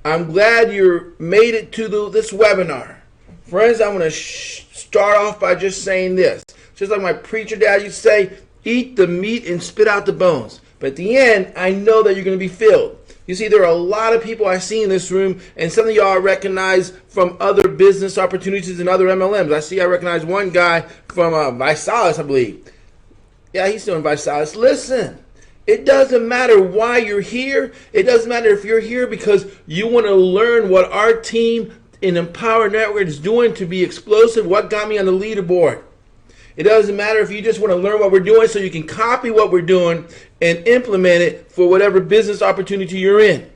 I'm glad you made it to this webinar. Friends, I'm going to start off by just saying this. Just like my preacher dad used to say, eat the meat and spit out the bones. But at the end, I know that you're going to be filled. You see, there are a lot of people I see in this room, and some of y'all I recognize from other business opportunities and other MLMs. I recognize one guy from Visalis, I believe. Yeah, he's still in Visalis. Listen, it doesn't matter why you're here. It doesn't matter if you're here because you want to learn what our team in EmpowerNetwork is doing to be explosive, what got me on the leaderboard. It doesn't matter if you just want to learn what we're doing so you can copy what we're doing and implement it for whatever business opportunity you're in.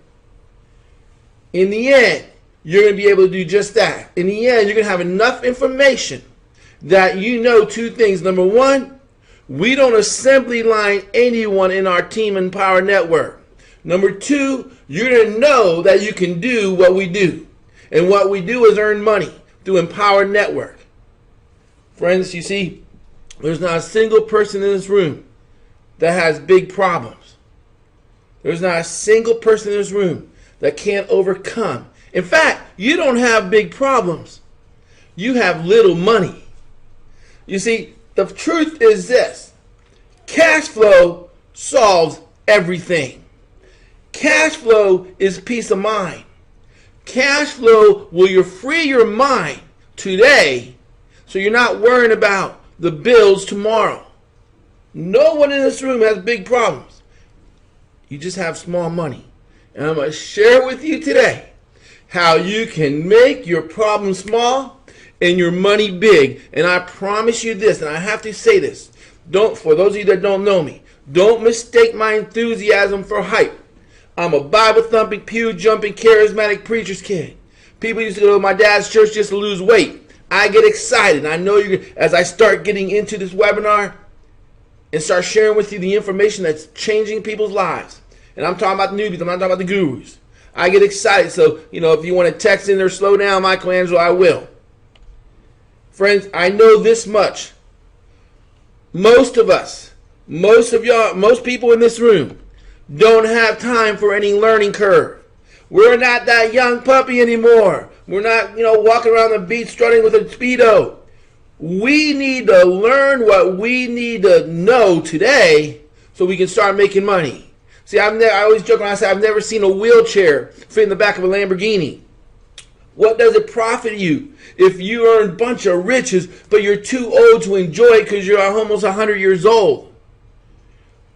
In the end, you're going to be able to do just that. In the end, you're going to have enough information that you know two things. Number one, we don't assembly line anyone in our team EmpowerNetwork. Number two, you're going to know that you can do what we do. And what we do is earn money through EmpowerNetwork. Friends, you see, there's not a single person in this room that has big problems. There's not a single person in this room that can't overcome. In fact, you don't have big problems. You have little money. You see, the truth is this. Cash flow solves everything. Cash flow is peace of mind. Cash flow will free your mind today so you're not worrying about the bills tomorrow. No one in this room has big problems. You just have small money. And I'm going to share with you today how you can make your problem small and your money big. And I promise you this, and I have to say this. For those of you that don't know me, don't mistake my enthusiasm for hype. I'm a Bible-thumping, pew-jumping, charismatic preacher's kid. People used to go to my dad's church just to lose weight. I get excited. I know as I start getting into this webinar and start sharing with you the information that's changing people's lives. And I'm talking about the newbies. I'm not talking about the gurus. I get excited. So, if you want to text in there, slow down, Michelangelo, I will. Friends, I know this much. Most of us, most of y'all, most people in this room don't have time for any learning curve. We're not that young puppy anymore. We're not, walking around the beach strutting with a Speedo. We need to learn what we need to know today so we can start making money. See, I always joke when I say I've never seen a wheelchair fit in the back of a Lamborghini. What does it profit you if you earn a bunch of riches, but you're too old to enjoy it because you're almost 100 years old?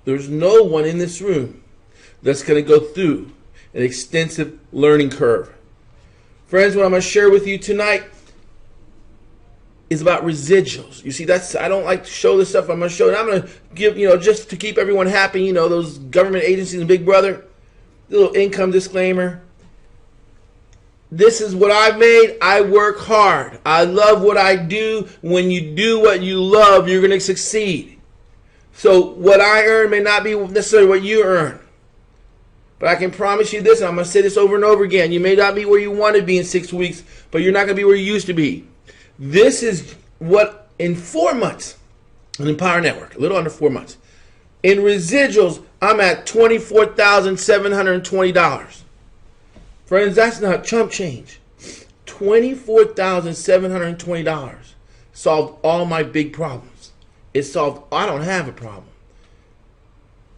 There's no one in this room that's going to go through an extensive learning curve. Friends, what I'm going to share with you tonight is about residuals. You see, I don't like to show this stuff. I'm going to show it. I'm going to give, just to keep everyone happy, those government agencies and Big Brother, little income disclaimer. This is what I've made. I work hard. I love what I do. When you do what you love, you're going to succeed. So what I earn may not be necessarily what you earn. But I can promise you this, and I'm going to say this over and over again. You may not be where you want to be in 6 weeks, but you're not going to be where you used to be. This is what, in 4 months, in EmpowerNetwork, a little under 4 months, in residuals, I'm at $24,720. Friends, that's not chump change. $24,720 solved all my big problems. It solved, I don't have a problem.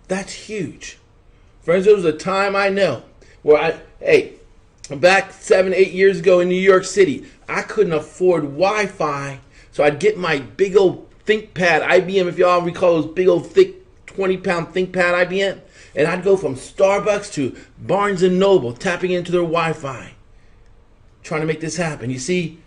That's huge. Friends, there was a time I know where back 7, 8 years ago in New York City, I couldn't afford Wi-Fi, so I'd get my big old ThinkPad IBM, if y'all recall those big old thick 20-pound ThinkPad IBM, and I'd go from Starbucks to Barnes & Noble, tapping into their Wi-Fi, trying to make this happen. You see,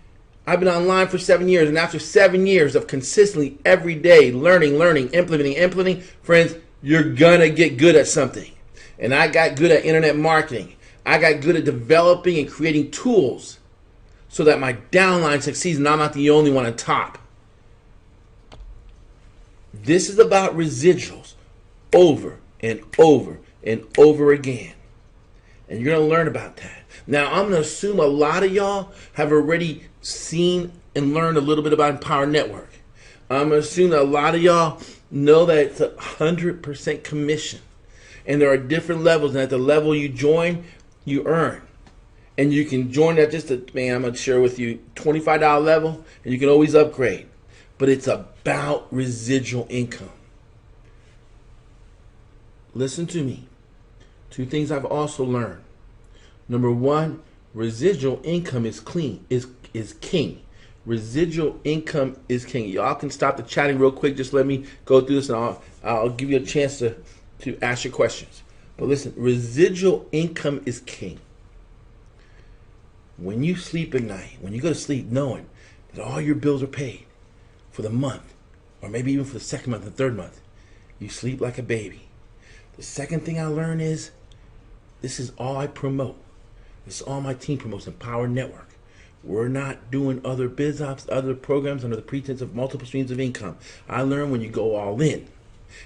I've been online for 7 years, and after 7 years of consistently every day learning, implementing, friends, you're gonna get good at something. And I got good at internet marketing. I got good at developing and creating tools so that my downline succeeds and I'm not the only one on top. This is about residuals over and over and over again. And you're going to learn about that. Now, I'm going to assume a lot of y'all have already seen and learned a little bit about EmpowerNetwork. I'm going to assume that a lot of y'all know that it's 100% commission. And there are different levels, and at the level you join, you earn. And you can join at just a, man, I'm going to share with you, $25 level, and you can always upgrade. But it's about residual income. Listen to me. Two things I've also learned. Number one, residual income is king. Residual income is king. Y'all can stop the chatting real quick. Just let me go through this, and I'll give you a chance to ask your questions. But listen, residual income is king. When you sleep at night, when you go to sleep knowing that all your bills are paid for the month, or maybe even for the second month and third month, you sleep like a baby. The second thing I learned is, this is all I promote. This is all my team promotes, EmpowerNetwork. We're not doing other biz ops, other programs under the pretense of multiple streams of income. I learned when you go all in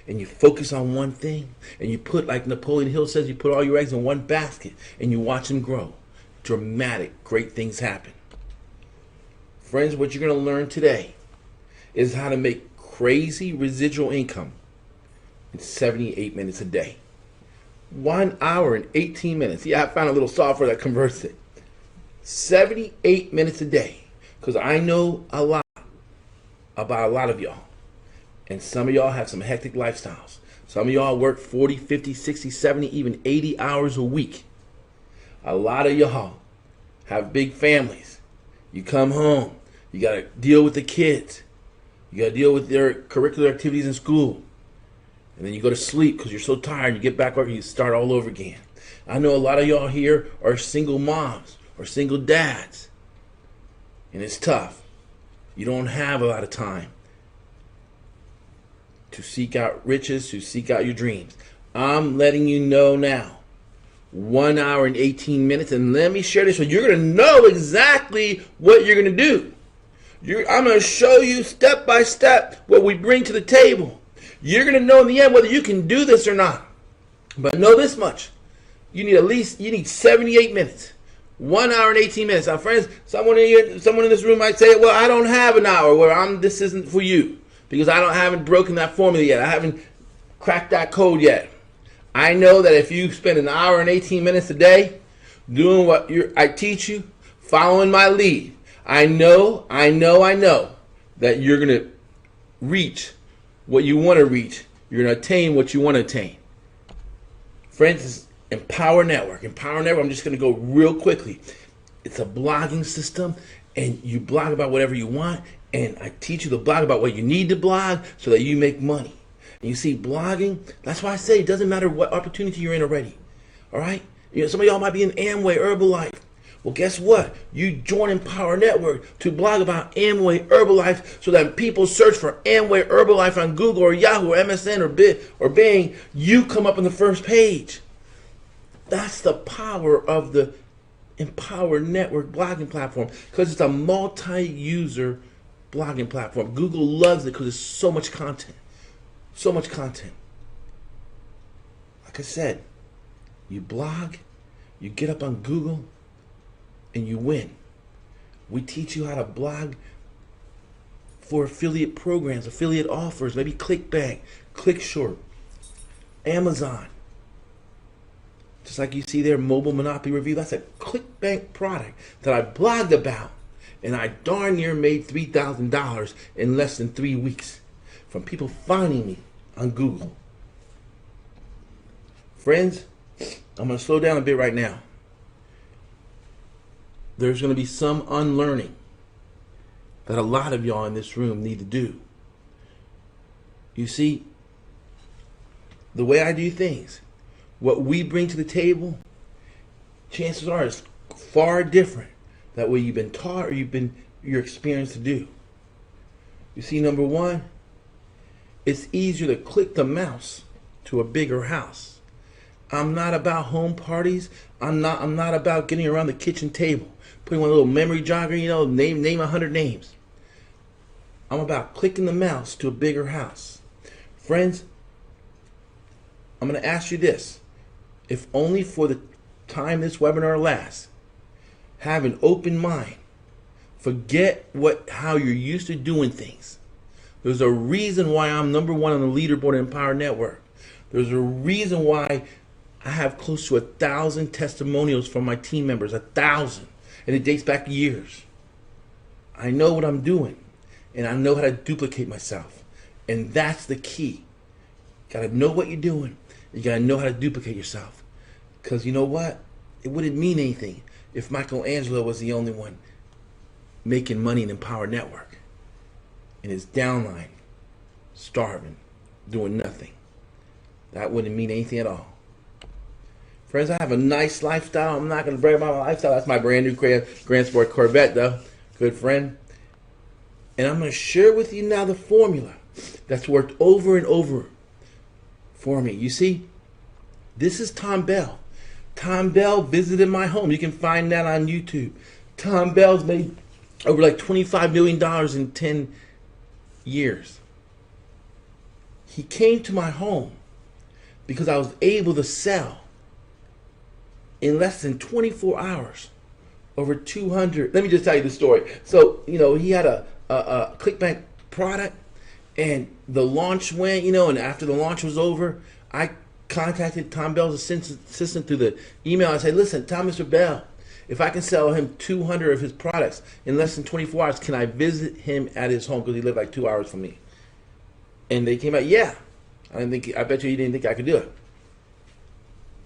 and you focus on one thing, and you put, like Napoleon Hill says, you put all your eggs in one basket and you watch them grow. Dramatic, great things happen. Friends, what you're going to learn today is how to make crazy residual income in 78 minutes a day. 1 hour and 18 minutes. Yeah, I found a little software that converts it. 78 minutes a day. Because I know a lot about a lot of y'all. And some of y'all have some hectic lifestyles. Some of y'all work 40, 50, 60, 70, even 80 hours a week. A lot of y'all have big families. You come home, you got to deal with the kids. You got to deal with their curricular activities in school. And then you go to sleep because you're so tired. You get back work and you start all over again. I know a lot of y'all here are single moms or single dads. And it's tough. You don't have a lot of time to seek out riches, to seek out your dreams. I'm letting you know now. 1 hour and 18 minutes, and let me share this with you. You're going to know exactly what you're going to do. I'm going to show you step by step what we bring to the table. You're going to know in the end whether you can do this or not. But know this much. You need 78 minutes. 1 hour and 18 minutes. Now, friends, someone in this room might say, well, I don't have an hour. Well, this isn't for you because I haven't broken that formula yet. I haven't cracked that code yet. I know that if you spend an hour and 18 minutes a day doing what I teach you, following my lead, I know that you're going to reach what you want to reach. You're going to attain what you want to attain. Friends, EmpowerNetwork. EmpowerNetwork, I'm just going to go real quickly. It's a blogging system, and you blog about whatever you want, and I teach you to blog about what you need to blog so that you make money. And you see, blogging, that's why I say it doesn't matter what opportunity you're in already. All right? Some of y'all might be in Amway, Herbalife. Well, guess what? You join EmpowerNetwork to blog about Amway, Herbalife, so that when people search for Amway, Herbalife on Google or Yahoo or MSN or Bing, you come up on the first page. That's the power of the EmpowerNetwork blogging platform, because it's a multi-user blogging platform. Google loves it because there's so much content. So much content. Like I said, you blog, you get up on Google, and you win. We teach you how to blog for affiliate programs, affiliate offers, maybe ClickBank, ClickShort, Amazon. Just like you see there, Mobile Monopoly Review, that's a ClickBank product that I blogged about, and I darn near made $3,000 in less than 3 weeks from people finding me on Google. Friends, I'm going to slow down a bit right now. There's going to be some unlearning that a lot of y'all in this room need to do. You see, the way I do things, what we bring to the table, chances are is far different than what you've been taught or you're experienced to do. You see, number one, it's easier to click the mouse to a bigger house. I'm not about home parties. I'm not about getting around the kitchen table, putting one little memory jogger, name 100 names. I'm about clicking the mouse to a bigger house. Friends, I'm going to ask you this. If only for the time this webinar lasts, have an open mind. Forget how you're used to doing things. There's a reason why I'm number one on the leaderboard at EmpowerNetwork. There's a reason why I have close to 1,000 testimonials from my team members, 1,000, and it dates back years. I know what I'm doing, and I know how to duplicate myself, and that's the key. You gotta know what you're doing. You gotta know how to duplicate yourself, because you know what? It wouldn't mean anything if Michelangelo was the only one making money in Empower Network, and his downline starving, doing nothing. That wouldn't mean anything at all. Friends, I have a nice lifestyle. I'm not going to brag about my lifestyle. That's my brand new Grand Sport Corvette, though. Good friend. And I'm going to share with you now the formula that's worked over and over for me. You see, this is Tom Bell. Tom Bell visited my home. You can find that on YouTube. Tom Bell's made over like $25 million in 10 years. He came to my home because I was able to sell in less than 24 hours over 200. Let me just tell you the story. So, he had a ClickBank product, and the launch went, and after the launch was over, I contacted Tom Bell's assistant through the email. I said, listen, tell Mr. Bell, if I can sell him 200 of his products in less than 24 hours, can I visit him at his home? Because he lived like 2 hours from me. And they came out, yeah. I bet you he didn't think I could do it.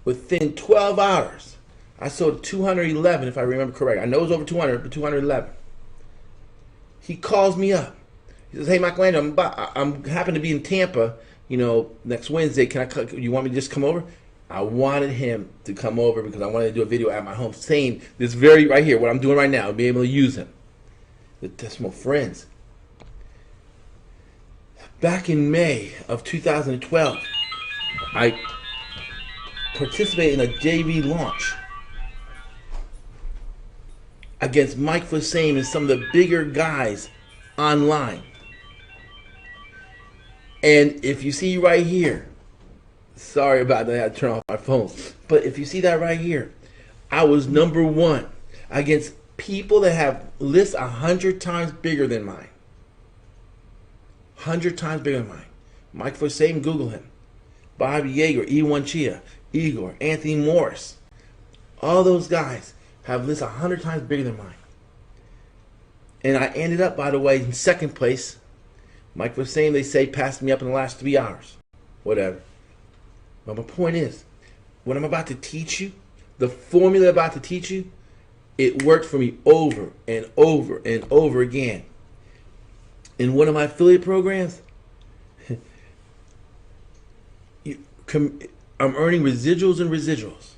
Within 12 hours, I sold 211, if I remember correct. I know it was over 200, but 211. He calls me up. He says, hey, Michelangelo, I'm happen to be in Tampa, next Wednesday. You want me to just come over? I wanted him to come over because I wanted to do a video at my home saying this very right here, what I'm doing right now, be able to use him. The testimonial friends. Back in May of 2012, I participated in a JV launch against Mike Fossane and some of the bigger guys online. And if you see right here, sorry about that, I had to turn off my phone, but if you see that right here, I was number one against people that have lists 100 times bigger than mine. 100 times bigger than mine. Mike Fossane, Google him. Bobby Yeager, E1 Chia, Igor, Anthony Morris. All those guys have lists 100 times bigger than mine. And I ended up, by the way, in second place. Mike Fossane, they say, passed me up in the last 3 hours. Whatever. But my point is, what I'm about to teach you, the formula I'm about to teach you, it worked for me over and over and over again. In one of my affiliate programs, I'm earning residuals and residuals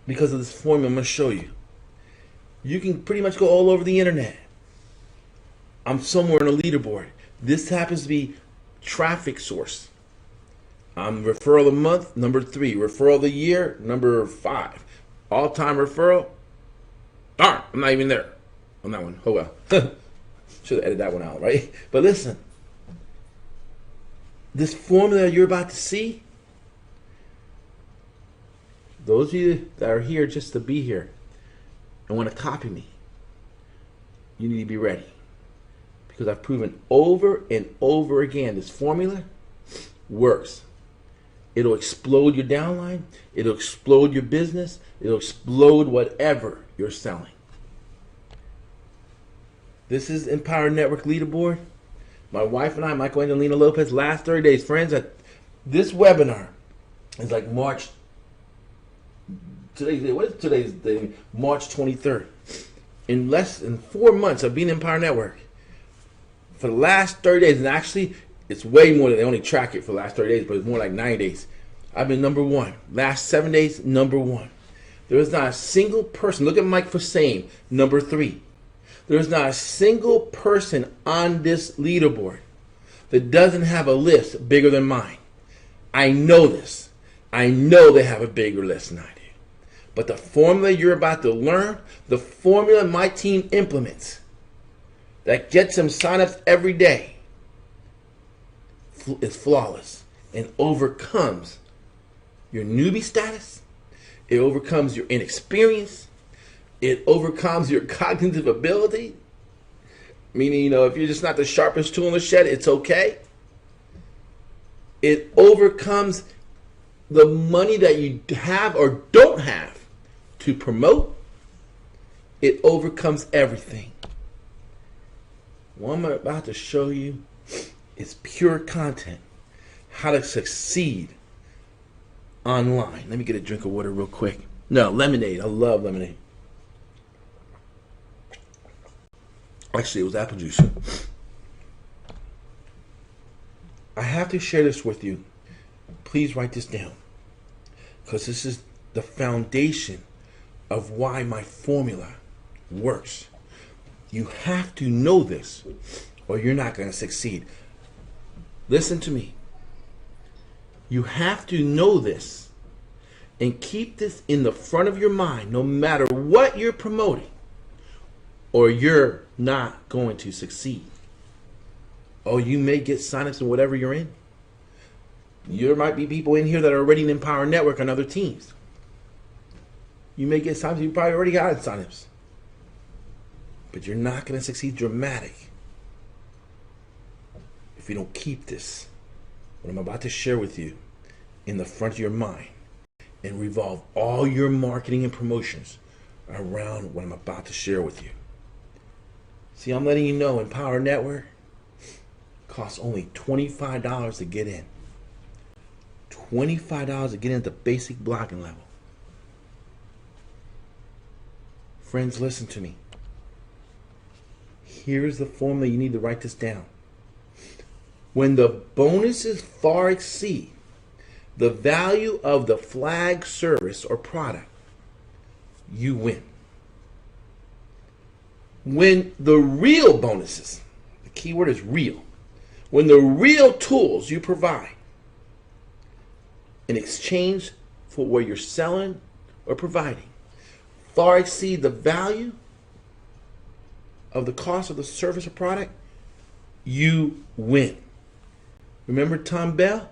because of this formula I'm going to show you. You can pretty much go all over the internet. I'm somewhere on a leaderboard. This happens to be traffic source. I'm referral of the month, number 3. Referral of the year, number 5. All-time referral, darn, I'm not even there on that one. Oh well. Should have edited that one out, right? But listen, this formula you're about to see, those of you that are here just to be here and want to copy me, you need to be ready. Because I've proven over and over again, this formula works. It'll explode your downline. It'll explode your business. It'll explode whatever you're selling. This is Empower Network Leaderboard. My wife and I, Michael and Lena Lopez, last 30 days. Friends, this webinar is like March. What is today's day? March 23rd. In less than 4 months of being in Empower Network, for the last 30 days, and actually, it's way more than they only track it for the last 30 days, but it's more like 90 days. I've been number 1. Last 7 days, number 1. There is not a single person. Look at Mike Fossane, number 3. There's not a single person on this leaderboard that doesn't have a list bigger than mine. I know this. I know they have a bigger list than I do. But the formula you're about to learn, the formula my team implements that gets them signups every day is flawless and overcomes your newbie status. It overcomes your inexperience. It overcomes your cognitive ability. Meaning, if you're just not the sharpest tool in the shed, it's okay. It overcomes the money that you have or don't have to promote, it overcomes everything. What I'm about to show you is pure content. How to succeed online. Let me get a drink of water real quick. No, lemonade. I love lemonade. Actually, it was apple juice. I have to share this with you. Please write this down, because this is the foundation of why my formula works. You have to know this, or you're not going to succeed. Listen to me. You have to know this and keep this in the front of your mind no matter what you're promoting, or you're not going to succeed. Oh, you may get signups in whatever you're in. There might be people in here that are already in Empower Network on other teams. You may get signups. You probably already got signups. But you're not going to succeed dramatic if you don't keep this, what I'm about to share with you, in the front of your mind, and revolve all your marketing and promotions around what I'm about to share with you. See, I'm letting you know Empower Network costs only $25 to get in. $25 to get into basic blogging level. Friends, listen to me. Here's the formula. You need to write this down. When the bonuses far exceed the value of the flag service or product, you win. When the real bonuses, the key word is real, when the real tools you provide in exchange for what you're selling or providing far exceed the value of the cost of the service or product, you win. Remember Tom Bell?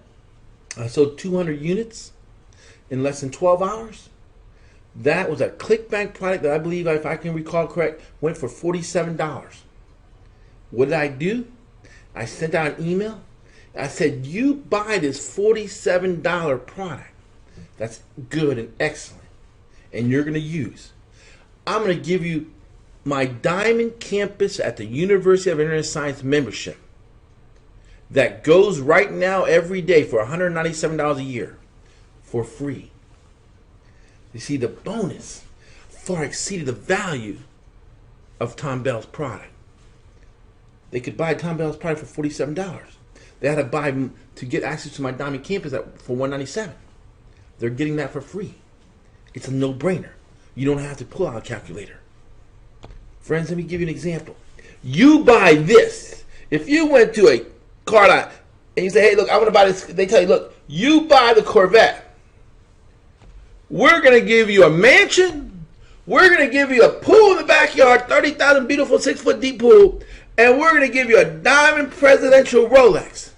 I sold 200 units in less than 12 hours. That was a ClickBank product that I believe, if I can recall correct, went for $47. What did I do? I sent out an email. I said, you buy this $47 product that's good and excellent and you're going to use. I'm going to give you my Diamond Campus at the University of Internet Science membership that goes right now every day for $197 a year for free. You see, the bonus far exceeded the value of Tom Bell's product. They could buy Tom Bell's product for $47. They had to buy to get access to my Diamond Campus for $197. They're getting that for free. It's a no-brainer. You don't have to pull out a calculator. Friends, let me give you an example. You buy this. If you went to a car lot and you say, hey, look, I want to buy this. They tell you, look, you buy the Corvette. We're going to give you a mansion. We're going to give you a pool in the backyard, 30,000 beautiful 6-foot deep pool. And we're going to give you a diamond presidential Rolex.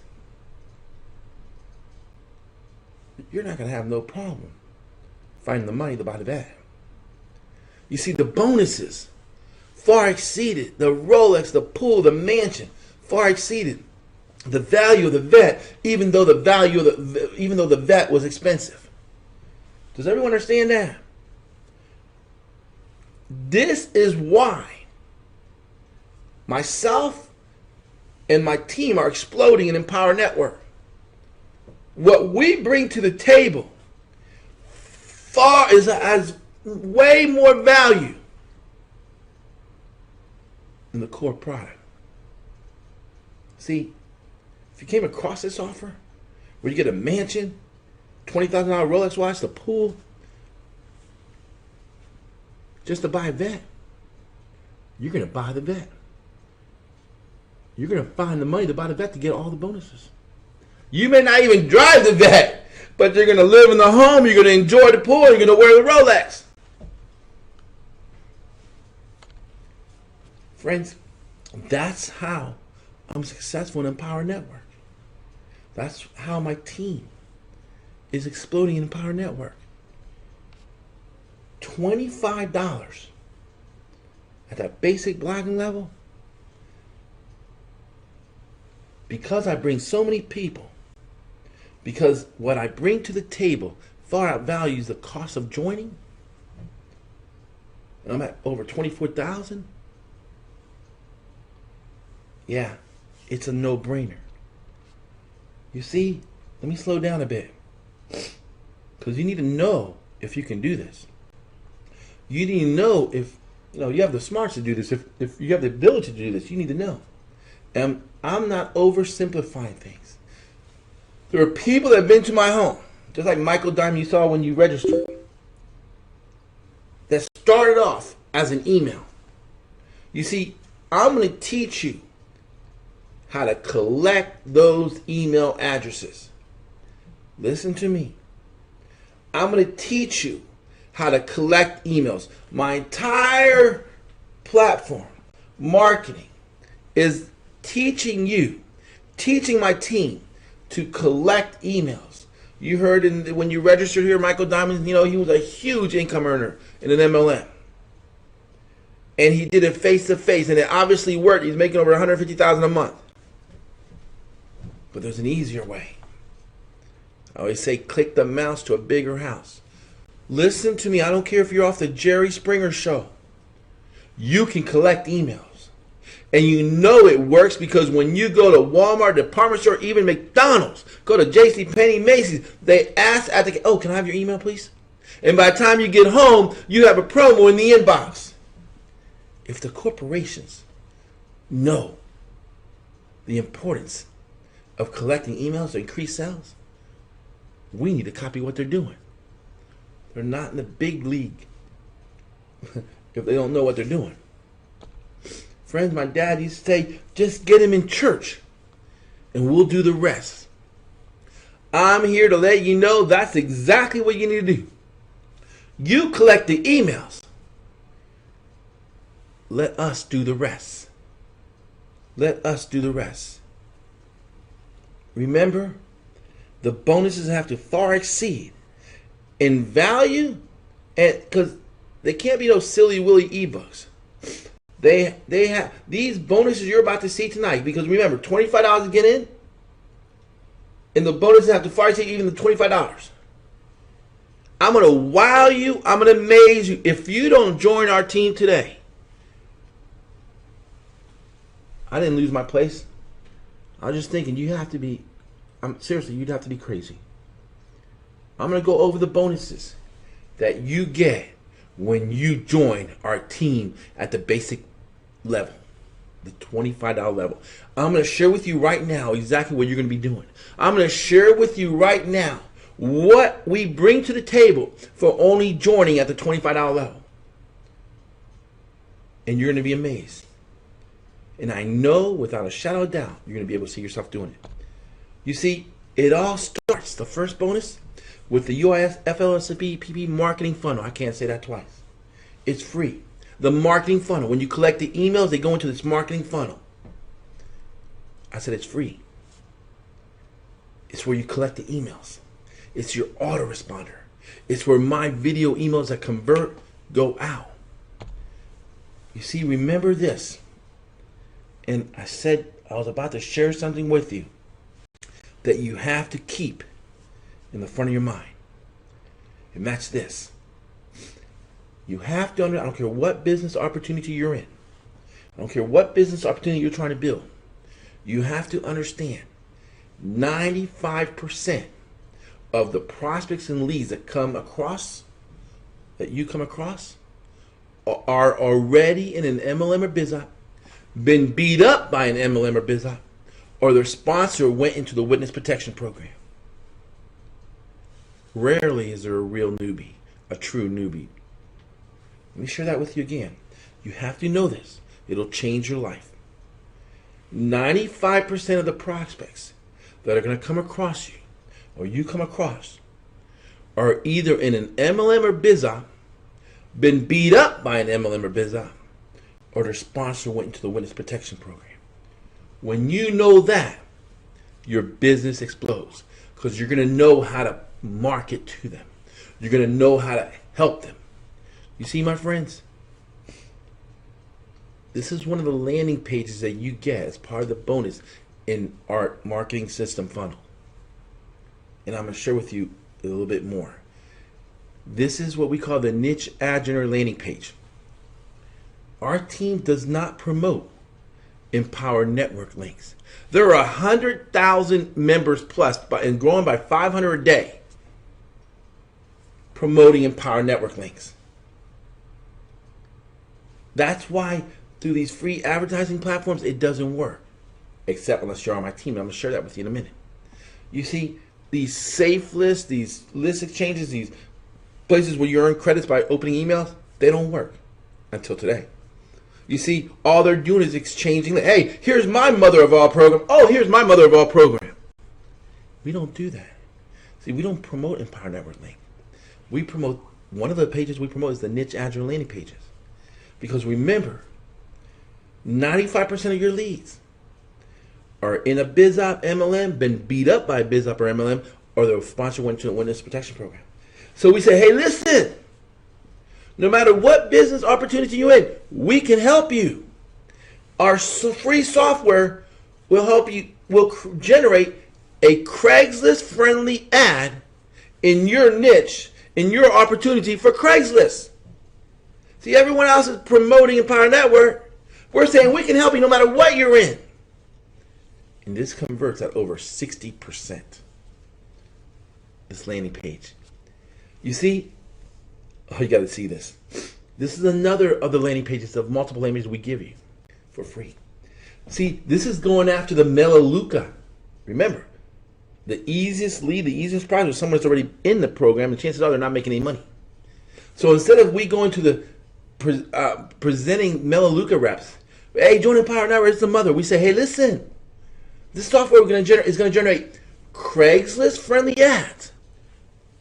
You're not going to have no problem finding the money to buy the bag. You see, the bonuses far exceeded the Rolex, the pool, the mansion, far exceeded the value of the vet, even though the vet was expensive. Does everyone understand that? This is why myself and my team are exploding in Empower Network. What we bring to the table has way more value than the core product. See, if you came across this offer where you get a mansion, $20,000 Rolex watch, the pool, just to buy a vet, you're going to buy the vet. You're going to find the money to buy the vet to get all the bonuses. You may not even drive the vet, but you're going to live in the home, you're going to enjoy the pool, you're going to wear the Rolex. Friends, that's how I'm successful in Empower Network. That's how my team is exploding in Empower Network. $25 at that basic blogging level, because I bring so many people, Because what I bring to the table far outvalues the cost of joining. And I'm at over 24,000. Yeah, it's a no-brainer. You see, let me slow down a bit. Because you need to know if you can do this. You need to know if you have the smarts to do this. If you have the ability to do this, you need to know. And I'm not oversimplifying things. There are people that have been to my home, just like Michael Diamond you saw when you registered, that started off as an email. You see, I'm going to teach you how to collect those email addresses. Listen to me. I'm going to teach you how to collect emails. My entire platform, marketing, is teaching my team to collect emails. You heard when you registered here, Michael Diamond, he was a huge income earner in an MLM. And he did it face to face, and it obviously worked. He's making over $150,000 a month. But there's an easier way. I always say, click the mouse to a bigger house. Listen to me. I don't care if you're off the Jerry Springer show. You can collect emails. And you know it works because when you go to Walmart, department store, even McDonald's, go to JCPenney, Macy's, they ask at the, can I have your email, please? And by the time you get home, you have a promo in the inbox. If the corporations know the importance of collecting emails to increase sales, we need to copy what they're doing. They're not in the big league if they don't know what they're doing. Friends, my dad used to say, just get him in church and we'll do the rest. I'm here to let you know that's exactly what you need to do. You collect the emails. Let us do the rest. Let us do the rest. Remember, the bonuses have to far exceed in value, and because they can't be those silly willy ebooks. They have these bonuses you're about to see tonight, because remember, $25 to get in, and the bonuses have to far exceed even the $25. I'm going to wow you. I'm going to amaze you. If you don't join our team today, I didn't lose my place. I was just thinking you have to be, seriously, you'd have to be crazy. I'm going to go over the bonuses that you get when you join our team at the basic level, the $25 level. I'm going to share with you right now exactly what you're going to be doing. I'm going to share with you right now what we bring to the table for only joining at the $25 level. And you're going to be amazed. And I know without a shadow of doubt, you're going to be able to see yourself doing it. You see, it all starts, the first bonus, with the UOIS FLSP PP marketing funnel. I can't say that twice. It's free. The marketing funnel. When you collect the emails, they go into this marketing funnel. I said it's free. It's where you collect the emails. It's your autoresponder. It's where my video emails that convert go out. You see, remember this. And I said I was about to share something with you that you have to keep in the front of your mind. And that's this. You have to I don't care what business opportunity you're in. I don't care what business opportunity you're trying to build. You have to understand 95% of the prospects and leads that you come across are already in an MLM or BizOp, been beat up by an MLM or BizOp, or their sponsor went into the witness protection program. Rarely is there a real newbie, a true newbie. Let me share that with you again. You have to know this. It'll change your life. 95% of the prospects that are going to come across you, or you come across, are either in an MLM or BizOp, been beat up by an MLM or BizOp, or their sponsor went into the witness protection program. When you know that, your business explodes, because you're going to know how to market to them. You're going to know how to help them. You see, my friends, this is one of the landing pages that you get as part of the bonus in our marketing system funnel. and I'm going to share with you a little bit more. This is what we call the niche ad generator landing page. Our team does not promote EmpowerNetwork links. There are 100,000 members plus and growing by 500 a day promoting EmpowerNetwork links. That's why through these free advertising platforms, it doesn't work. Except unless you're on my team. I'm going to share that with you in a minute. You see, these safe lists, these list exchanges, these places where you earn credits by opening emails, they don't work until today. You see, all they're doing is exchanging. Hey, here's my mother of all program. Oh, here's my mother of all program. We don't do that. See, we don't promote EmpowerNetwork link. We promote, one of the pages we promote is the niche ad generator landing pages. Because remember, 95% of your leads are in a BizOp MLM, been beat up by a BizOp or MLM, or the sponsor went to a witness protection program. So we say, hey, listen, no matter what business opportunity you're in, we can help you. Our free software will help you, will generate a Craigslist friendly ad in your niche, in your opportunity for Craigslist. See, everyone else is promoting EmpowerNetwork. We're saying we can help you no matter what you're in. And this converts at over 60%. This landing page. You see, oh, you got to see this. This is another of the landing pages of multiple landing pages we give you for free. See, this is going after the Melaleuca. Remember, the easiest lead, the easiest prize is someone that's already in the program, and chances are they're not making any money. So instead of we going to the presenting Melaleuca reps, hey, join EmpowerNetwork, it's the mother. We say, hey, listen, this software we're going to generate is going to generate Craigslist-friendly ads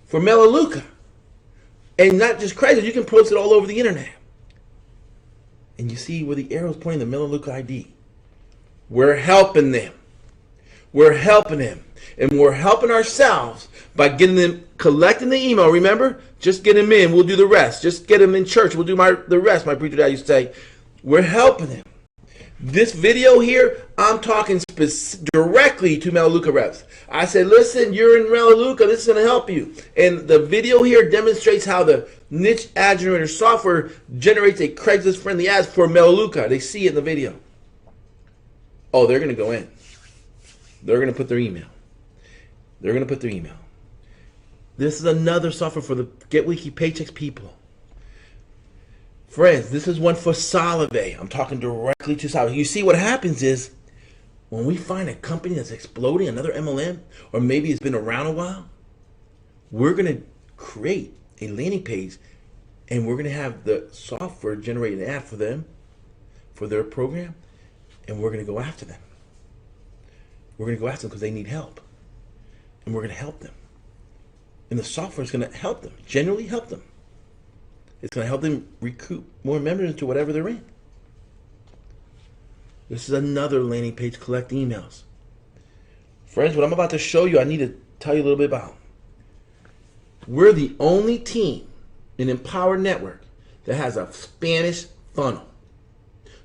for Melaleuca. And not just Craigslist, you can post it all over the internet. And you see where the arrow is pointing the Melaleuca ID. We're helping them. We're helping them. And we're helping ourselves by getting them, collecting the email. Remember? Just get them in. We'll do the rest. Just get them in church. We'll do the rest. My preacher dad used to say, we're helping them. This video here, I'm talking directly to Melaleuca reps. I said, listen, you're in Melaleuca. This is going to help you. And the video here demonstrates how the niche ad generator software generates a Craigslist-friendly ads for Melaleuca. They see it in the video. Oh, they're going to go in. They're going to put their email. They're going to put their email. This is another software for the Get Wiki Paychecks people. Friends, this is one for Solivay. I'm talking directly to Solivay. You see, what happens is when we find a company that's exploding, another MLM, or maybe it's been around a while, we're going to create a landing page and we're going to have the software generate an ad for them, for their program, and we're going to go after them. We're going to go after them because they need help. And we're going to help them. And the software is going to help them, generally help them. It's going to help them recruit more members into whatever they're in. This is another landing page, collect emails. Friends, what I'm about to show you, I need to tell you a little bit about. We're the only team in EmpowerNetwork that has a Spanish funnel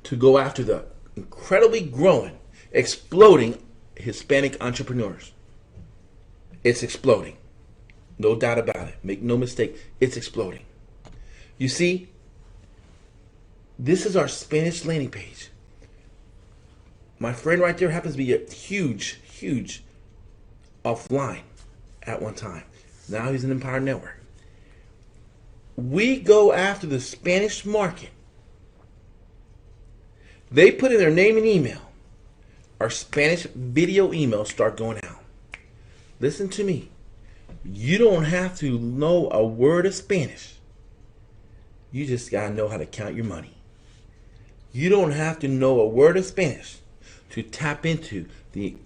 to go after the incredibly growing, exploding Hispanic entrepreneurs. It's exploding. No doubt about it. Make no mistake, it's exploding. You see, this is our Spanish landing page. My friend right there happens to be a huge offline at one time. Now he's in EmpowerNetwork. We go after the Spanish market. They put in their name and email. Our Spanish video emails start going out. Listen to me. You don't have to know a word of Spanish. You just got to know how to count your money. You don't have to know a word of Spanish to tap into the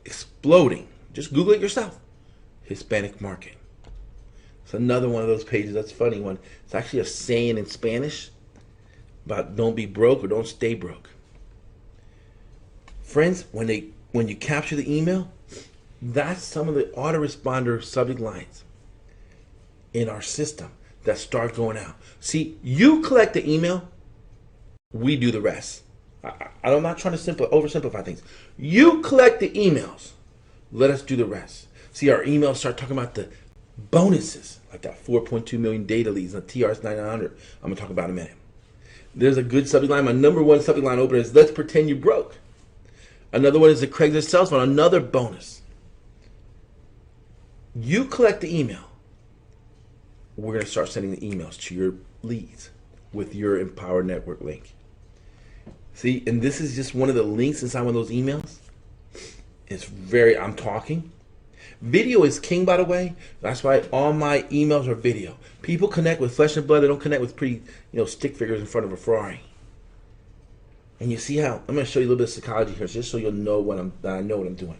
exploding, just Google it yourself, Hispanic market. It's another one of those pages. That's a funny one. It's actually a saying in Spanish about don't be broke or don't stay broke. Friends, when you capture the email, that's some of the autoresponder subject lines in our system that start going out. See, you collect the email, we do the rest. I'm not trying to oversimplify things. You collect the emails, let us do the rest. See, our emails start talking about the bonuses, like that 4.2 million data leads and the TRS 9900. I'm going to talk about in a minute. There's a good subject line. My number one subject line opener is let's pretend you broke. Another one is the Craigslist sales phone, another bonus. You collect the email. We're going to start sending the emails to your leads with your Empower Network link. See, and this is just one of the links inside one of those emails. It's I'm talking. Video is king, by the way. That's why all my emails are video. People connect with flesh and blood. They don't connect with pretty, stick figures in front of a Ferrari. And you see how, I'm going to show you a little bit of psychology here, just so you'll know that I know what I'm doing.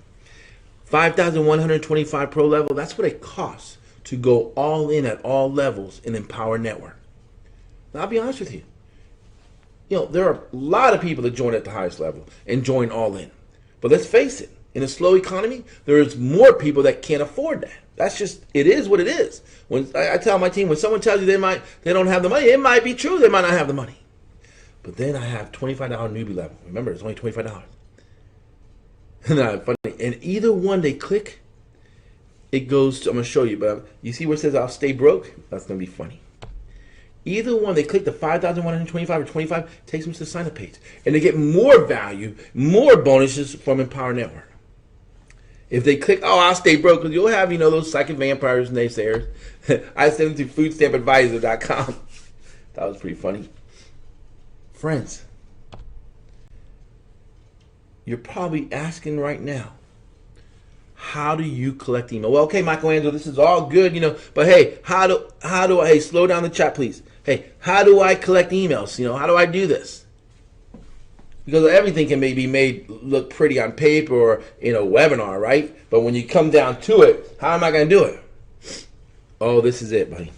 5,125 pro level, that's what it costs to go all in at all levels in Empower Network. Now, I'll be honest with you. There are a lot of people that join at the highest level and join all in. But let's face it, in a slow economy, there's more people that can't afford that. That's just, it is what it is. When I tell my team, when someone tells you they don't have the money, it might be true, they might not have the money. But then I have $25 newbie level. Remember, it's only $25. And either one they click, it goes to, I'm going to show you, but you see where it says I'll stay broke? That's going to be funny. Either one, they click the 5,125 or 25, takes them to the sign up page. And they get more value, more bonuses from Empower Network. If they click, I'll stay broke, because you'll have, those psychic vampires, naysayers. I send them to foodstampadvisor.com. That was pretty funny. Friends, you're probably asking right now, how do you collect email? Well, okay, Michelangelo, this is all good, but hey, how do I, hey, slow down the chat, please. Hey, how do I collect emails? How do I do this? Because everything can maybe made look pretty on paper or in a webinar, right? But when you come down to it, how am I going to do it? Oh, this is it, buddy.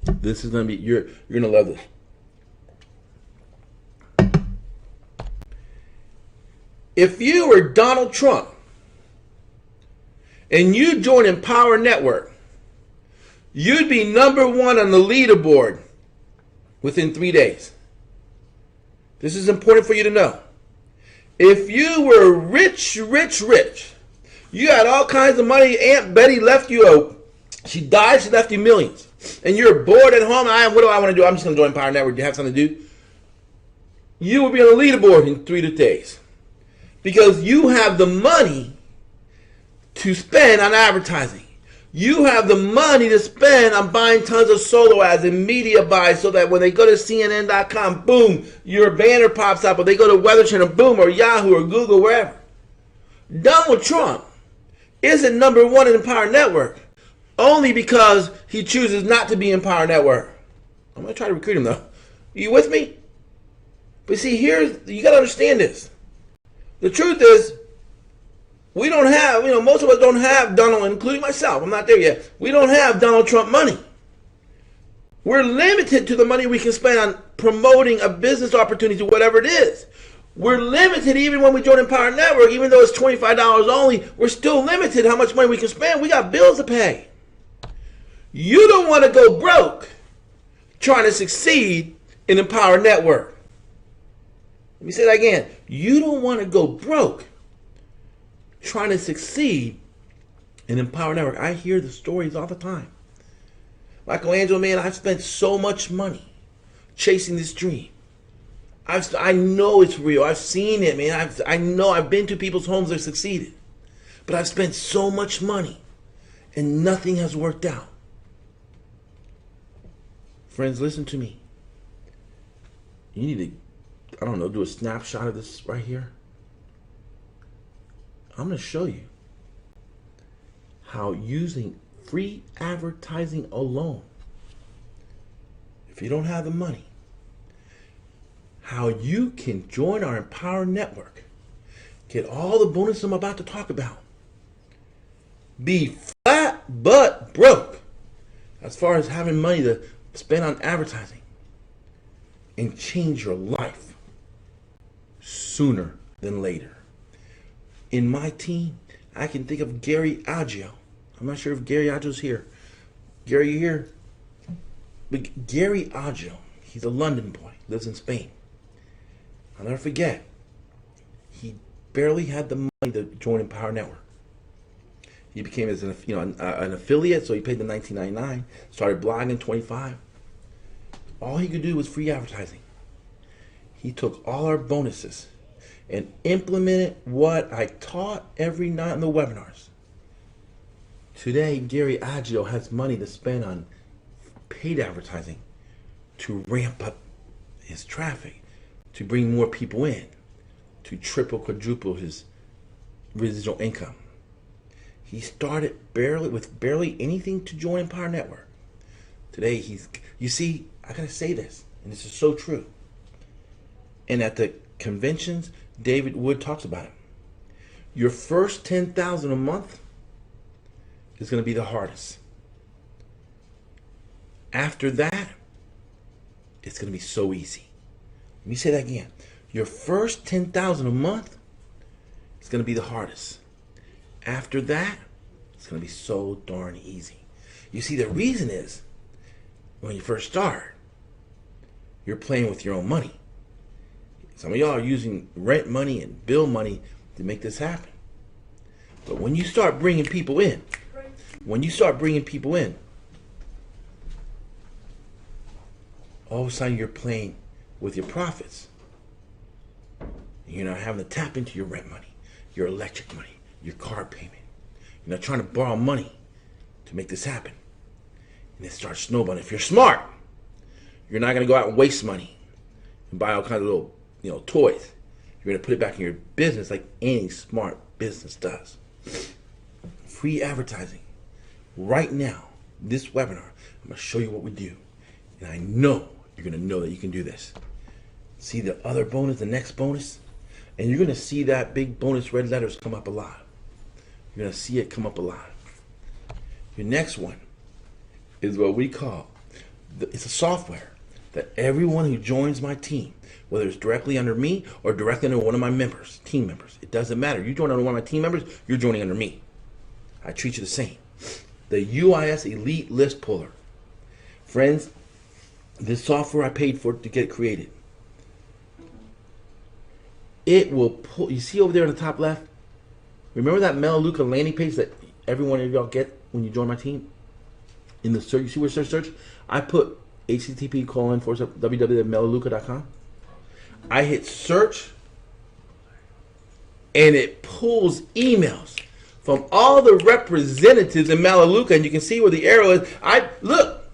This is going to be, you're going to love this. If you were Donald Trump and you join Empower Network, you'd be number one on the leaderboard within 3 days. This is important for you to know. If you were rich, you had all kinds of money, Aunt Betty left you, she died, she left you millions, and you're bored at home, what do I want to do? I'm just going to join Empower Network. Do you have something to do? You will be on the leaderboard in 3 days. Because you have the money to spend on advertising. You have the money to spend on buying tons of solo ads and media buys so that when they go to CNN.com, boom, your banner pops up. Or they go to Weather Channel, boom, or Yahoo or Google, wherever. Donald Trump isn't number one in Empower Network only because he chooses not to be Empower Network. I'm going to try to recruit him, though. Are you with me? But see, you got to understand this. The truth is, we don't have, most of us don't have Donald, including myself. I'm not there yet. We don't have Donald Trump money. We're limited to the money we can spend on promoting a business opportunity, whatever it is. We're limited even when we join Empower Network, even though it's $25 only, we're still limited how much money we can spend. We got bills to pay. You don't want to go broke trying to succeed in Empower Network. Let me say that again. You don't want to go broke trying to succeed in Empower Network. I hear the stories all the time. Michelangelo, man, I've spent so much money chasing this dream. I know it's real. I've seen it, man. I know I've been to people's homes that succeeded. But I've spent so much money and nothing has worked out. Friends, listen to me. You need to, do a snapshot of this right here. I'm going to show you how using free advertising alone, if you don't have the money, how you can join our Empower Network, get all the bonuses I'm about to talk about, be flat but broke as far as having money to spend on advertising, and change your life sooner than later. In my team, I can think of Gary Aggio. I'm not sure if Gary Aggio's here. Gary, you here? But Gary Aggio, he's a London boy, lives in Spain. I'll never forget, he barely had the money to join Empower Network. He became as an affiliate, so he paid the $19.99. Started blogging, 25. All he could do was free advertising. He took all our bonuses and implemented what I taught every night in the webinars. Today, Gary Aggio has money to spend on paid advertising to ramp up his traffic, to bring more people in, to triple, quadruple his residual income. He started with barely anything to join EmpowerNetwork. Today, you see, I gotta say this, and this is so true. And at the conventions, David Wood talks about it. Your first 10,000 a month is gonna be the hardest. After that, it's gonna be so easy. Let me say that again. Your first 10,000 a month is gonna be the hardest. After that, it's gonna be so darn easy. You see, the reason is, when you first start, you're playing with your own money. Some of y'all are using rent money and bill money to make this happen. But when you start bringing people in, all of a sudden you're playing with your profits. You're not having to tap into your rent money, your electric money, your car payment. You're not trying to borrow money to make this happen. And it starts snowballing. If you're smart, you're not going to go out and waste money and buy all kinds of little, toys. You're going to put it back in your business like any smart business does. Free advertising. Right now, this webinar, I'm going to show you what we do. And I know you're going to know that you can do this. See the other bonus, the next bonus? And you're going to see that big bonus red letters come up a lot. You're going to see it come up a lot. Your next one is what we call, it's a software that everyone who joins my team, whether it's directly under me or directly under one of my members, team members, it doesn't matter. You join under one of my team members, you're joining under me. I treat you the same. The UOIS Elite List Puller. Friends, this software I paid for to get created. It will pull, you see over there on the top left? Remember that Melaleuca landing page that every one of y'all get when you join my team? In the search, you see where it says search? I put http://www.melaleuca.com. I hit search, and it pulls emails from all the representatives in Melaleuca, and you can see where the arrow is. Look,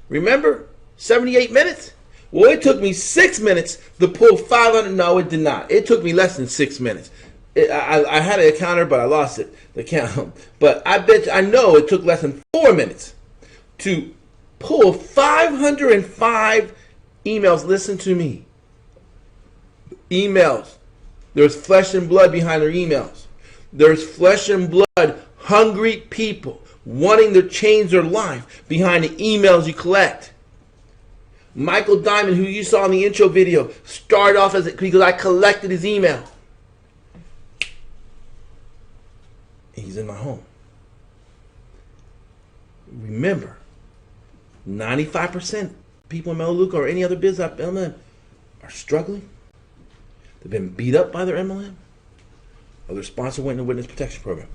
remember 78 minutes? Well, it took me 6 minutes to pull 500. No, it did not. It took me less than 6 minutes. I had a counter, but I lost it, the count. But I know it took less than 4 minutes to pull 505 emails. Listen to me. Emails. There's flesh and blood behind their emails. There's flesh and blood, hungry people wanting to change their life behind the emails you collect. Michael Diamond, who you saw in the intro video, started off because I collected his email. And he's in my home. Remember, 95% people in Melaleuca or any other business MLM are struggling. They've been beat up by their MLM. Or their sponsor went in the witness protection program.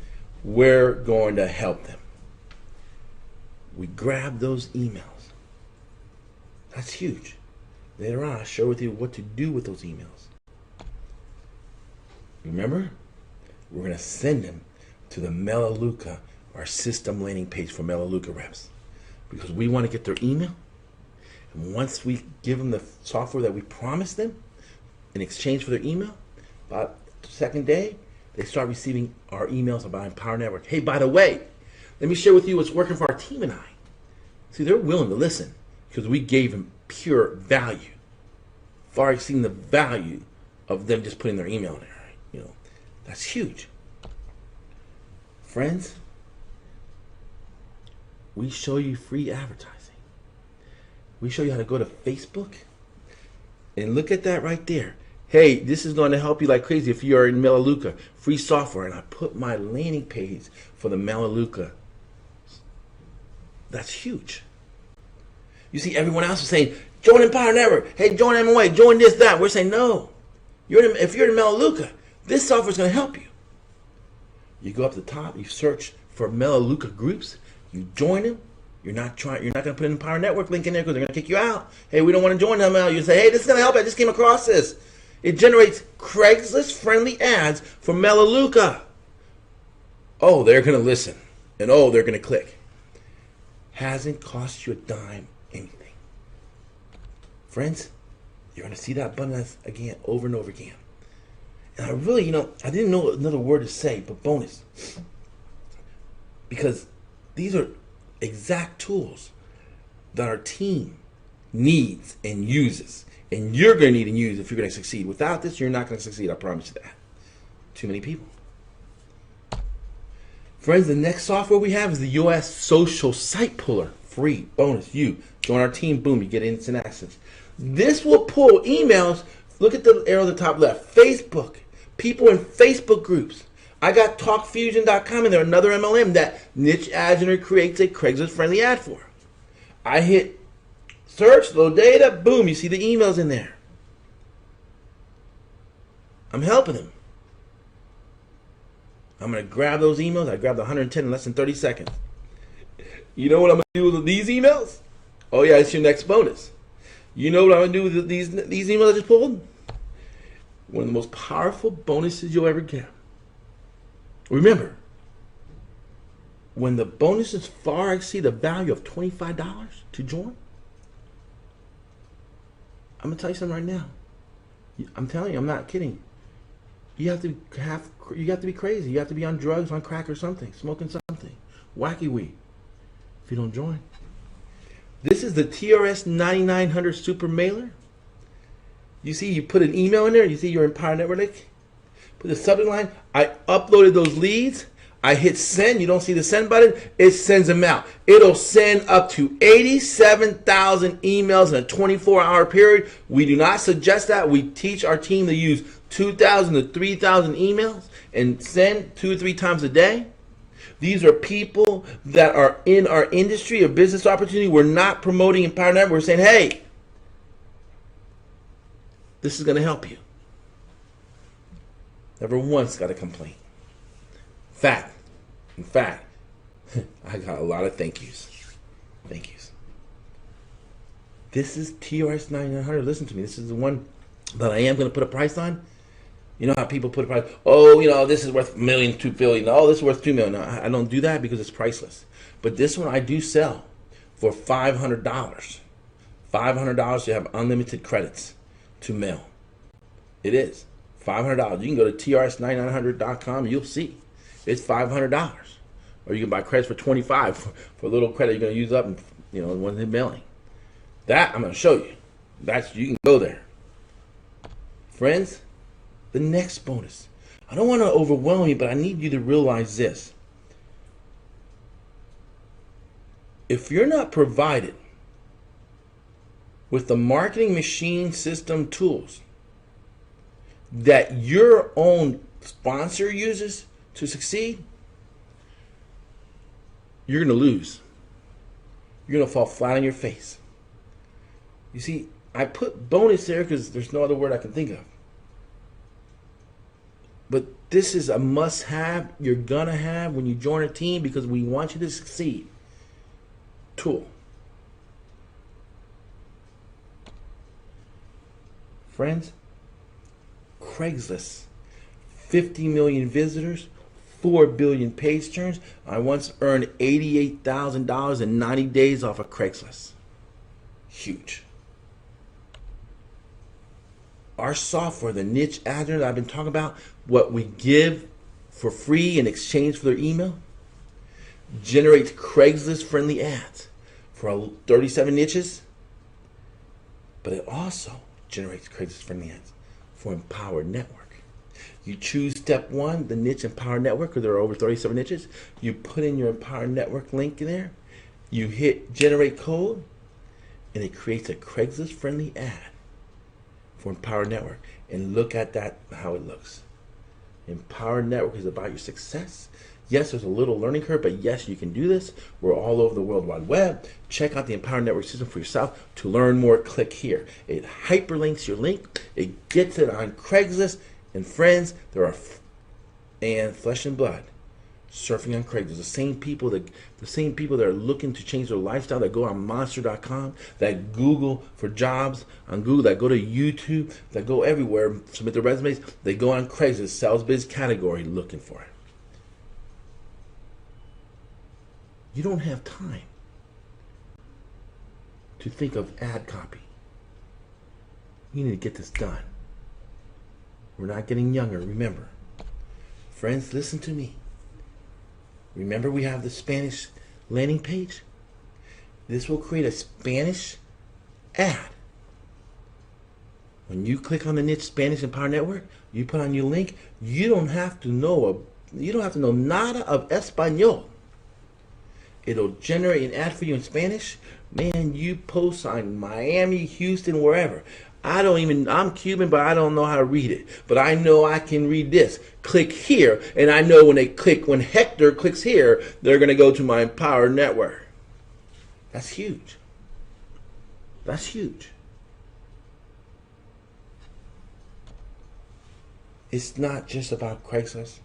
We're going to help them. We grab those emails. That's huge. Later on, I'll share with you what to do with those emails. Remember, we're going to send them to the Melaleuca, our system landing page for Melaleuca reps. Because we want to get their email. And once we give them the software that we promised them in exchange for their email, about the second day, they start receiving our emails about EmpowerNetwork. Hey, by the way, let me share with you what's working for our team and I. See, they're willing to listen because we gave them pure value, far exceeding the value of them just putting their email in there. That's huge. Friends, we show you free advertising. We show you how to go to Facebook and look at that right there. Hey, this is going to help you like crazy if you are in Melaleuca. Free software. And I put my landing page for the Melaleuca. That's huge. You see, everyone else is saying, join EmpowerNetwork. Hey, join MOA. Join this, that. We're saying, no. If you're in Melaleuca, this software is going to help you. You go up to the top, you search for Melaleuca groups. You join them. You're not going to put an Empower Network link in there because they're going to kick you out. Hey, we don't want to join them. You say, hey, this is going to help. I just came across this. It generates Craigslist-friendly ads for Melaleuca. Oh, they're going to listen. And oh, they're going to click. Hasn't cost you a dime anything. Friends, you're going to see that button again, over and over again. And I really, I didn't know another word to say, but bonus. Because these are exact tools that our team needs and uses. And you're going to need and use if you're going to succeed. Without this, you're not going to succeed. I promise you that. Too many people. Friends, the next software we have is the UOIS Social Site Puller. Free. Bonus. You join our team. Boom. You get instant access. This will pull emails. Look at the arrow at the top left. Facebook. People in Facebook groups. I got TalkFusion.com and they're another MLM that Niche Ad Generator creates a Craigslist-friendly ad for. I hit search, low data, boom, you see the emails in there. I'm helping them. I'm going to grab those emails. I grabbed 110 in less than 30 seconds. You know what I'm going to do with these emails? Oh yeah, it's your next bonus. You know what I'm going to do with these emails I just pulled? One of the most powerful bonuses you'll ever get. Remember, when the bonuses far exceed the value of $25 to join, I'm going to tell you something right now. I'm telling you, I'm not kidding. You have to be crazy. You have to be on drugs, on crack or something, smoking something, wacky weed if you don't join. This is the TRS 9900 Super Mailer. You see, you put an email in there. You see your Empower Network link. Put the subject line. I uploaded those leads. I hit send. You don't see the send button. It sends them out. It'll send up to 87,000 emails in a 24-hour period. We do not suggest that. We teach our team to use 2,000 to 3,000 emails and send 2 or 3 times a day. These are people that are in our industry or business opportunity. We're not promoting Empower Network. We're saying, hey, this is going to help you. Never once got a complaint. In fact, I got a lot of thank yous. Thank yous. This is TRS 9900. Listen to me. This is the one that I am going to put a price on. You know how people put a price? Oh, this is worth $1 million, $2 billion. Oh, this is worth $2 million. No, I don't do that because it's priceless. But this one I do sell for $500. $500 to have unlimited credits to mail. It is $500. You can go to trs9900.com. You'll see it's $500. Or you can buy credits for $25 for a little credit you're going to use up and one hit mailing. That I'm going to show you. You can go there, friends. The next bonus. I don't want to overwhelm you, but I need you to realize this. If you're not provided with the marketing machine system tools that your own sponsor uses to succeed, you're going to lose. You're going to fall flat on your face. You see, I put bonus there because there's no other word I can think of. But this is a must-have you're going to have when you join a team because we want you to succeed. Tool. Friends, Craigslist, 50 million visitors, 4 billion page turns. I once earned $88,000 in 90 days off of Craigslist. Huge. Our software, the Niche Ad Generator that I've been talking about, what we give for free in exchange for their email, generates Craigslist-friendly ads for 37 niches, but it also generates Craigslist-friendly ads for EmpowerNetwork. You choose step 1, the niche EmpowerNetwork, because there are over 37 niches. You put in your EmpowerNetwork link in there. You hit generate code, and it creates a Craigslist-friendly ad for EmpowerNetwork. And look at that, how it looks. EmpowerNetwork is about your success. Yes, there's a little learning curve, but yes, you can do this. We're all over the World Wide Web. Check out the EmpowerNetwork system for yourself. To learn more, click here. It hyperlinks your link. It gets it on Craigslist. And friends, there are and flesh and blood surfing on Craigslist. The same people that are looking to change their lifestyle, that go on monster.com, that Google for jobs on Google, that go to YouTube, that go everywhere, submit their resumes, they go on Craigslist, sales biz category, looking for it. You don't have time to think of ad copy. You need to get this done. We're not getting younger, remember. Friends, listen to me. Remember, we have the Spanish landing page? This will create a Spanish ad. When you click on the niche Spanish Empower Network, you put on your link, you don't have to know nada of Espanol. It'll generate an ad for you in Spanish. Man, you post on Miami, Houston, wherever. I'm Cuban, but I don't know how to read it. But I know I can read this. Click here, and I know when Hector clicks here, they're going to go to my Empower Network. That's huge. That's huge. It's not just about Craigslist.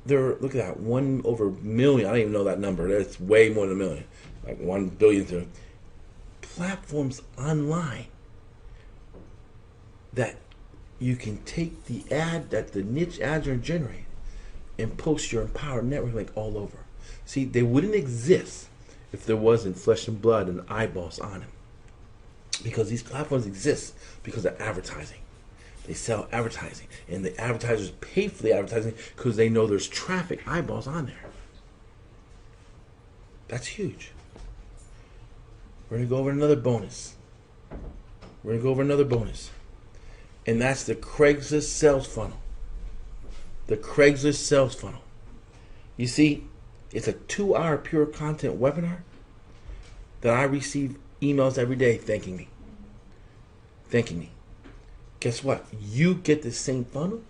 Look at that, over a million. I don't even know that number. That's way more than a million. Like 1 billion platforms online that you can take the ad that the niche ads are generating and post your Empower Network link all over. See, they wouldn't exist if there wasn't flesh and blood and eyeballs on them. Because these platforms exist because of advertising. They sell advertising, and the advertisers pay for the advertising because they know there's traffic, eyeballs on there. That's huge. We're going to go over another bonus. And that's the Craigslist sales funnel. The Craigslist sales funnel. You see, it's a 2-hour pure content webinar that I receive emails every day thanking me. Guess what? You get the same funnel.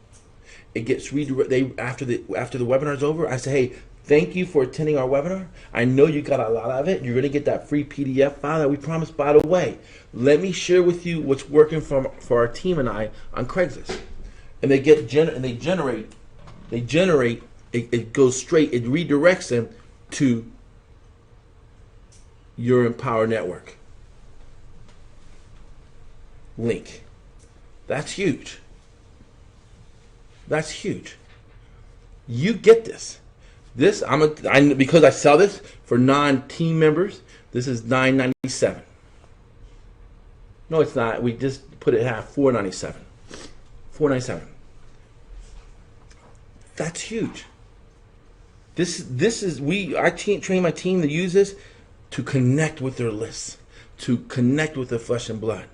It gets redirected after the webinar's over. I say, hey, thank you for attending our webinar. I know you got a lot of it. You're going to get that free PDF file that we promised. By the way, let me share with you what's working for our team and I on Craigslist. And they generate. It goes straight. It redirects them to your Empower Network link. That's huge. You get this. Because I sell this for non-team members. This is $9.97. No, it's not. We just put it at half. $4.97. $4.97. That's huge. I train my team to use this to connect with their lists, to connect with their flesh and blood.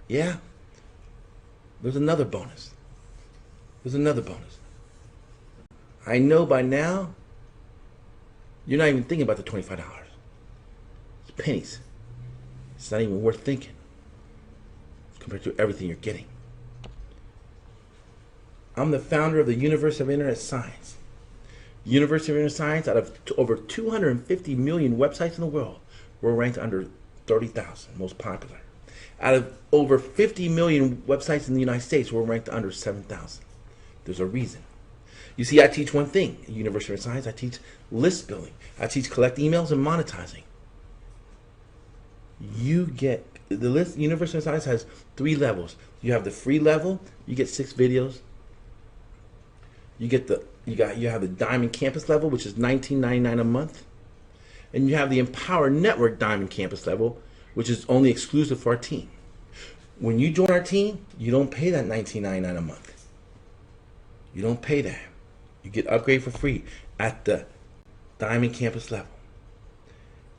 Yeah. There's another bonus. I know by now you're not even thinking about the $25. It's pennies. It's not even worth thinking compared to everything you're getting. I'm the founder of the University of Internet Science. University of Internet Science, out of over 250 million websites in the world, we're ranked under 30,000, most popular. Out of over 50 million websites in the United States, we're ranked under 7,000. There's a reason. You see, I teach one thing at University of Science. I teach list building. I teach collect emails and monetizing. You get the list. University of Science has 3 levels. You have the free level. You get 6 videos. You have the Diamond Campus level, which is $19.99 a month, and you have the Empower Network Diamond Campus level, which is only exclusive for our team. When you join our team, you don't pay that $19.99 a month. You don't pay that. You get upgrade for free at the Diamond Campus level.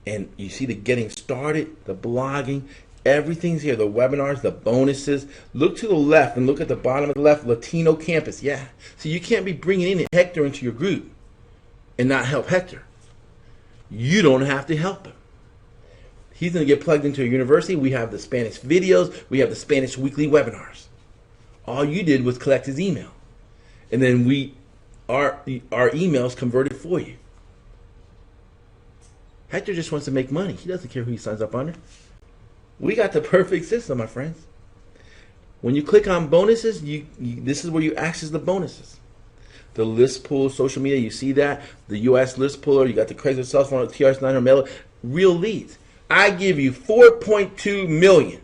And you see the getting started, the blogging, everything's here. The webinars, the bonuses. Look to the left and look at the bottom of the left, Latino Campus. Yeah. So you can't be bringing in Hector into your group and not help Hector. You don't have to help him. He's going to get plugged into a university. We have the Spanish videos. We have the Spanish weekly webinars. All you did was collect his email. And then our emails converted for you. Hector just wants to make money. He doesn't care who he signs up under. We got the perfect system, my friends. When you click on bonuses, this is where you access the bonuses. The list pool, social media, you see that. The U.S. list puller, you got the Craigslist cell phone, TRS9 mailer, real leads. I give you 4.2 million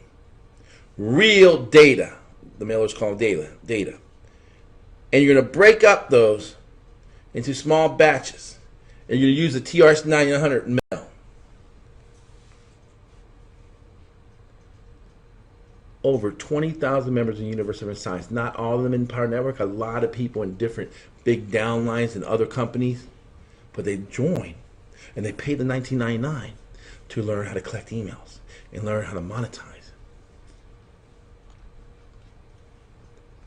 real data. The mailers call them data. And you're going to break up those into small batches. And you're going to use the TRS900 mail. Over 20,000 members in University of Science. Not all of them in EmpowerNetwork. A lot of people in different big downlines and other companies. But they join and they pay the $19.99 to learn how to collect emails and learn how to monetize.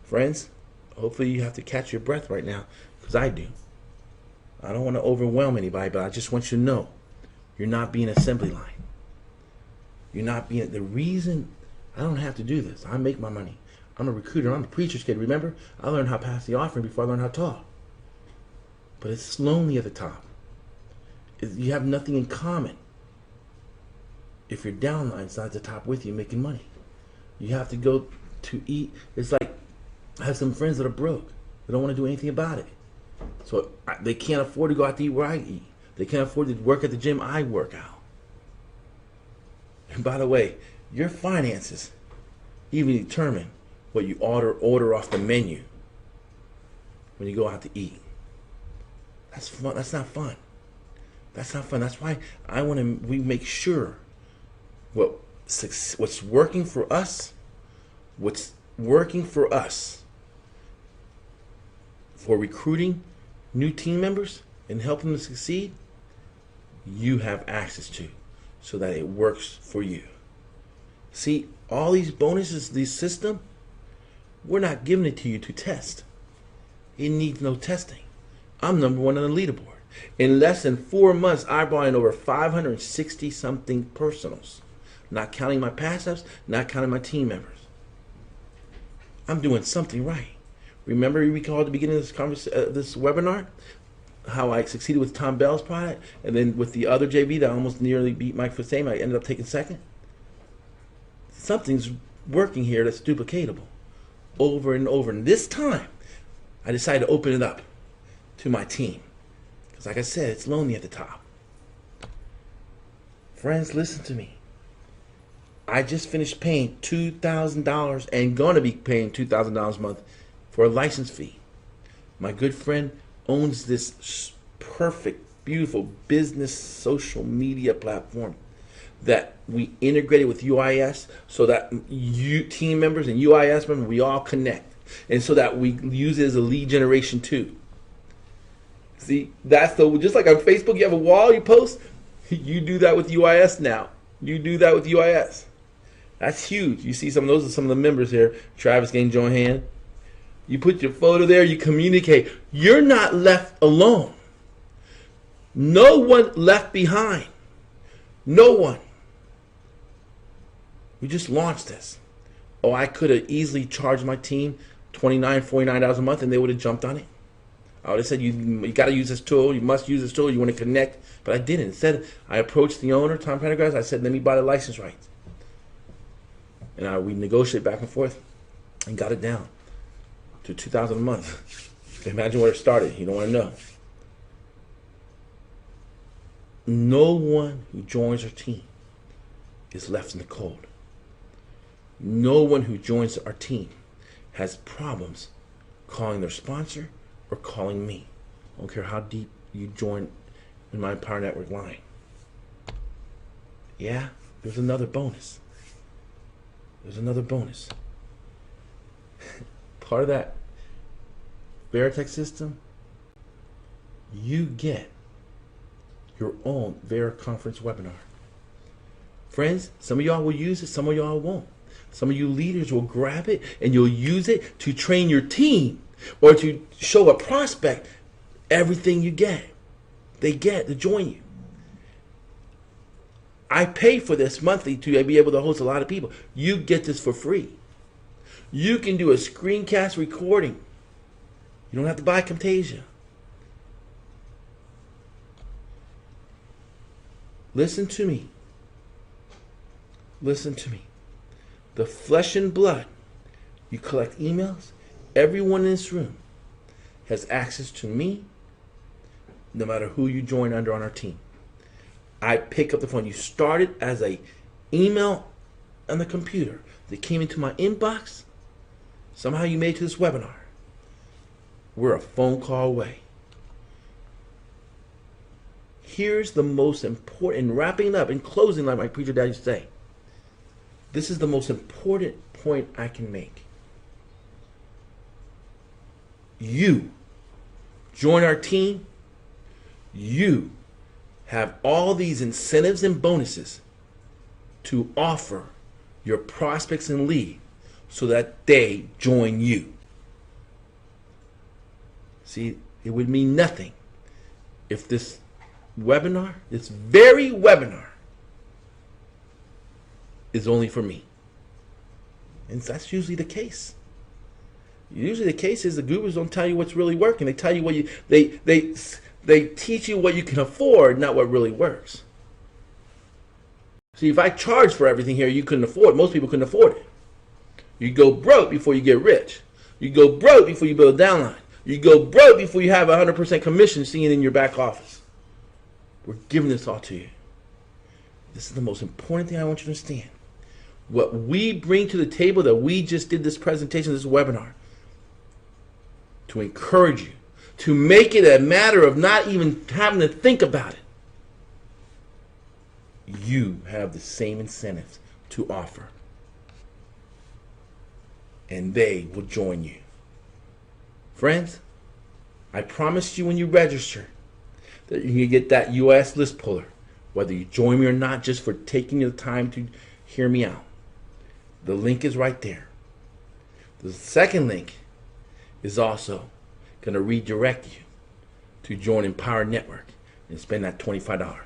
Friends, hopefully you have to catch your breath right now, because I do. I don't want to overwhelm anybody, but I just want you to know you're not being assembly line. You're not being the reason. I don't have to do this. I make my money. I'm a recruiter. I'm a preacher's kid. Remember, I learned how to pass the offering before I learned how to talk. But it's lonely at the top. You have nothing in common. If your downline's not at the top with you making money, you have to go to eat. It's like I have some friends that are broke. They don't want to do anything about it. So they can't afford to go out to eat where I eat. They can't afford to work at the gym I work out. And by the way, your finances even determine what you order off the menu when you go out to eat. That's fun. That's not fun. That's not fun. That's why we make sure what's working for us, for recruiting new team members and helping them succeed, you have access to, so that it works for you. See, all these bonuses, this system, we're not giving it to you to test. It needs no testing. I'm number one on the leaderboard. In less than 4 months, I brought in over 560 something personals, not counting my passives, not counting my team members. I'm doing something right. Remember, you recall at the beginning of this webinar, how I succeeded with Tom Bell's product, and then with the other JV that I almost nearly beat Mike Fasame, I ended up taking second. Something's working here that's duplicatable over and over. And this time, I decided to open it up to my team. Because like I said, it's lonely at the top. Friends, listen to me. I just finished paying $2,000 and going to be paying $2,000 a month for a license fee. My good friend owns this perfect, beautiful business social media platform that we integrated with UOIS, so that you team members and UOIS members, we all connect, and so that we use it as a lead generation too. See, that's just like on Facebook, you have a wall you post. You do that with UOIS now. You do that with UOIS. That's huge. You see those are some of the members here. Travis Gaines, Joan Hand. You put your photo there, you communicate. You're not left alone. No one left behind. No one. We just launched this. Oh, I could have easily charged my team $29, $49 a month and they would have jumped on it. I would have said, you got to use this tool. You must use this tool. You want to connect. But I didn't. Instead, I approached the owner, Tom Pendergrass. I said, let me buy the license rights. And we negotiated back and forth and got it down to $2,000 a month. Imagine where it started. You don't want to know. No one who joins our team is left in the cold. No one who joins our team has problems calling their sponsor or calling me. I don't care how deep you join in my EmpowerNetwork line. Yeah, there's another bonus. There's another bonus. Part of that Veritech system, you get your own VeriConference webinar. Friends, some of y'all will use it, some of y'all won't. Some of you leaders will grab it and you'll use it to train your team or to show a prospect everything you get. They get to join you. I pay for this monthly to be able to host a lot of people. You get this for free. You can do a screencast recording. You don't have to buy Camtasia. Listen to me. Listen to me. The flesh and blood You collect emails. Everyone in this room has access to me, no matter who you join under on our team. I pick up the phone. You started as a email on the computer that came into my inbox. Somehow you made it to this webinar. We're a phone call away. Here's the most important, wrapping up and closing, like my preacher dad used to say. This is the most important point I can make. You join our team. You have all these incentives and bonuses to offer your prospects and leads so that they join you. See, it would mean nothing if this webinar, this very webinar, is only for me. And that's usually the case. Usually the case is the gurus don't tell you what's really working. They tell you what you they teach you what you can afford, not what really works. See, if I charge for everything here, you couldn't afford. Most people couldn't afford it. You go broke before you get rich. You go broke before you build a downline. You go broke before you have 100% commission seen in your back office. We're giving this all to you. This is the most important thing I want you to understand. What we bring to the table, that we just did this presentation, this webinar, to encourage you, to make it a matter of not even having to think about it. You have the same incentives to offer. And they will join you. Friends, I promised you when you register that you can get that UOIS list puller, whether you join me or not, just for taking the time to hear me out. The link is right there. The second link is also going to redirect you to join EmpowerNetwork and spend that $25.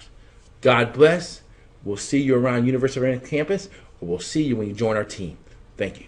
God bless. We'll see you around University of Maryland campus, or we'll see you when you join our team. Thank you.